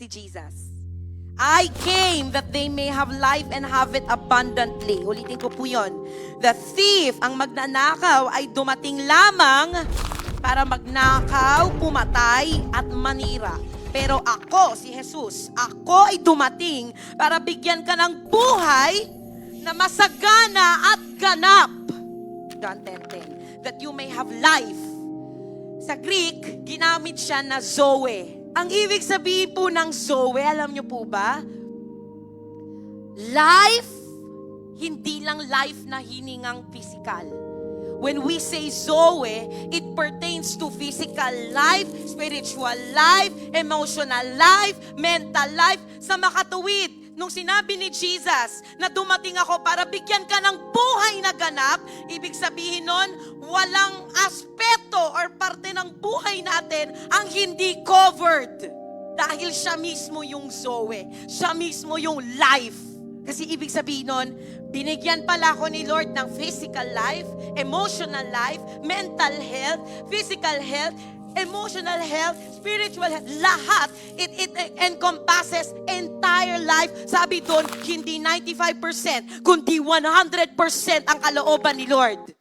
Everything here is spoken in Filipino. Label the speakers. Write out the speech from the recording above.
Speaker 1: Si Jesus. I came that they may have life and have it abundantly. Ulitin ko po yun. The thief, ang magnanakaw, ay dumating lamang para magnakaw, pumatay, at manira. Pero ako, si Jesus, ako ay dumating para bigyan ka ng buhay na masagana at ganap. John 10:10. That you may have life. Sa Greek, ginamit siya na Zoe. Ang ibig sabihin po ng Zoe, alam niyo po ba? Life, hindi lang life na hiningang physical. When we say Zoe, it pertains to physical life, spiritual life, emotional life, mental life, sa makatuwid. Nung sinabi ni Jesus na dumating ako para bigyan ka ng buhay na ganap, ibig sabihin nun, walang aspeto or parte ng buhay natin ang hindi covered. Dahil siya mismo yung Zoe. Siya mismo yung life. Kasi ibig sabihin nun, binigyan pala ako ni Lord ng physical life, emotional life, mental health, physical health, emotional health, spiritual health, lahat. It encompasses entire life. Sabi doon, hindi 95%, kundi 100% ang kalooban ni Lord.